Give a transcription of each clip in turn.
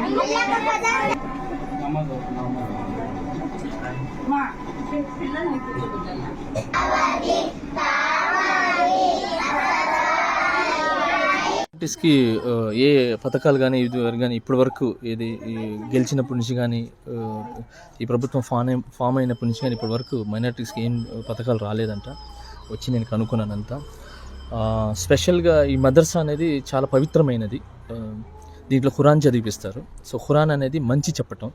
కి ఏ పథకాలు కానీ ఇది కానీ ఇప్పటి వరకు ఇది గెలిచినప్పటి నుంచి కానీ ఈ ప్రభుత్వం ఫామ్ అయినప్పటి నుంచి కానీ ఇప్పటి వరకు మైనారిటీస్కి ఏం పథకాలు రాలేదంట. వచ్చి నేను కనుక్కున్నానంత. స్పెషల్గా ఈ మదర్సా అనేది చాలా పవిత్రమైనది. దీంట్లో ఖురాన్ చదివిపిస్తారు. సో ఖురాన్ అనేది మంచి చెప్పటం.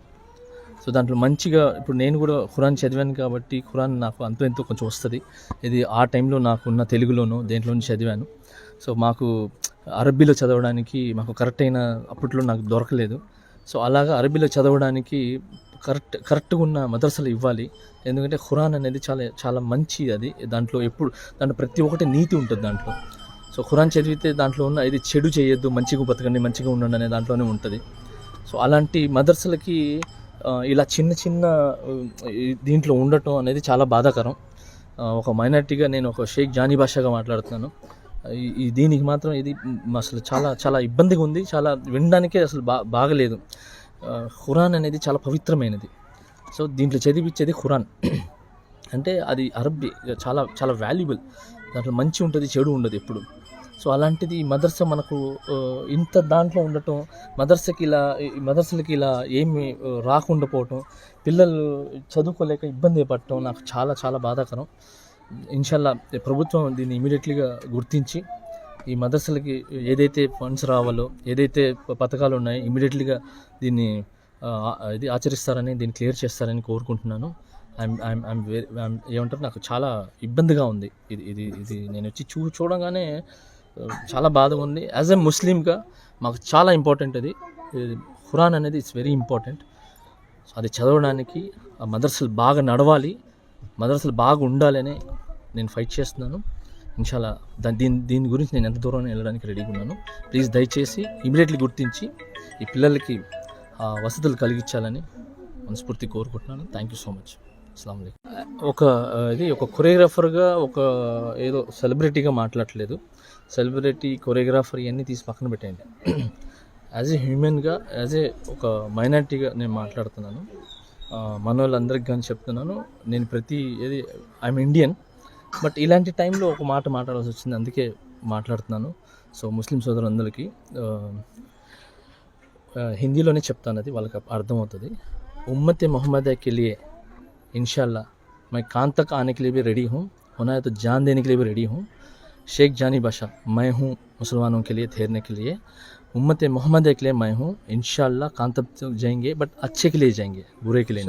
సో దాంట్లో మంచిగా ఇప్పుడు నేను కూడా ఖురాన్ చదివాను కాబట్టి ఖురాన్ నాకు అంతో ఎంతో కొంచెం వస్తుంది. ఇది ఆ టైంలో నాకున్న తెలుగులోనూ దేంట్లో నుంచి చదివాను. సో మాకు అరబ్బీలో చదవడానికి మాకు కరెక్ట్ అయిన అప్పట్లో నాకు దొరకలేదు. సో అలాగా అరబ్బీలో చదవడానికి కరెక్ట్గా ఉన్న మదర్సాలు ఇవ్వాలి. ఎందుకంటే ఖురాన్ అనేది చాలా చాలా మంచి అది. దాంట్లో ప్రతి ఒక్కటి నీతి ఉంటుంది దాంట్లో. సో ఖురాన్ చదివితే దాంట్లో ఉన్న ఇది చెడు చేయొద్దు, మంచిగా బతకండి, మంచిగా ఉండండి అనే దాంట్లోనే ఉంటుంది. సో అలాంటి మదర్సాలకి ఇలా చిన్న చిన్న దీంట్లో ఉండటం అనేది చాలా బాధాకరం. ఒక మైనారిటీగా నేను ఒక షేక్ జానీ భాషగా మాట్లాడుతున్నాను. దీనికి మాత్రం ఇది అసలు చాలా చాలా ఇబ్బందిగా ఉంది. చాలా వినడానికే అసలు బాగలేదు. ఖురాన్ అనేది చాలా పవిత్రమైనది. సో దీంట్లో చదివించేది ఖురాన్ అంటే అది అరబ్బీ చాలా చాలా వాల్యుబుల్. దాంట్లో మంచి ఉంటుంది, చెడు ఉండదు ఎప్పుడు. సో అలాంటిది మదర్సా మనకు ఇంత దాంట్లో ఉండటం, మదర్సాలకి ఇలా ఏమి రాకుండా పోవటం, పిల్లలు చదువుకోలేక ఇబ్బంది పడటం నాకు చాలా చాలా బాధాకరం. ఇన్షాల్లా ప్రభుత్వం దీన్ని ఇమీడియట్లీగా గుర్తించి ఈ మదర్సాలకి ఏదైతే ఫండ్స్ రావాలో, ఏదైతే పథకాలు ఉన్నాయో ఇమీడియట్లీగా దీన్ని ఇది ఆచరిస్తారని, దీన్ని క్లియర్ చేస్తారని కోరుకుంటున్నాను. ఏమంటారు, నాకు చాలా ఇబ్బందిగా ఉంది. ఇది నేను వచ్చి చూడగానే చాలా బాధగా ఉంది. యాజ్ ఎ ముస్లింగా మాకు చాలా ఇంపార్టెంట్ అది. ఖురాన్ అనేది ఇట్స్ వెరీ ఇంపార్టెంట్. సో అది చదవడానికి ఆ మదర్సాలు బాగా నడవాలి, మదర్సాలు బాగా ఉండాలని నేను ఫైట్ చేస్తున్నాను. ఇన్షాల్లా దీని గురించి నేను ఎంత దూరం వెళ్ళడానికి రెడీగా ఉన్నాను. ప్లీజ్ దయచేసి ఇమీడియట్లీ గుర్తించి ఈ పిల్లలకి వసతులు కలిగించాలని మనస్ఫూర్తి కోరుకుంటున్నాను. Thank you so much. అస్సలాము అలైకుం. ఒక కొరియోగ్రాఫర్గా ఏదో సెలబ్రిటీగా మాట్లాడట్లేదు. సెలబ్రిటీ, కొరియోగ్రాఫర్ ఇవన్నీ తీసి పక్కన పెట్టండి. యాజ్ ఏ హ్యూమన్గా, యాజ్ ఏ ఒక మైనారిటీగా నేను మాట్లాడుతున్నాను. మన వాళ్ళందరికీ కానీ చెప్తున్నాను, నేను ఐఎమ్ ఇండియన్. బట్ ఇలాంటి టైంలో ఒక మాట మాట్లాడాల్సి వచ్చింది, అందుకే మాట్లాడుతున్నాను. సో ముస్లిం సోదరులందరికీ హిందీలోనే చెప్తాను, అది వాళ్ళకి అర్థమవుతుంది. उम्मत मोहम्मद के लिए इंशाल्लाह मैं कान तक आने के लिए भी रेडी हूँ, होना है तो जान देने के लिए भी रेडी हूँ. शेख जानी बाशा मैं हूँ मुसलमानों के लिए ठहरने के लिए. उम्मत मोहम्मद के लिए मैं हूँ. इंशाल्लाह कान तक जाएंगे, बट अच्छे के लिए जाएंगे, बुरे के लिए नहीं.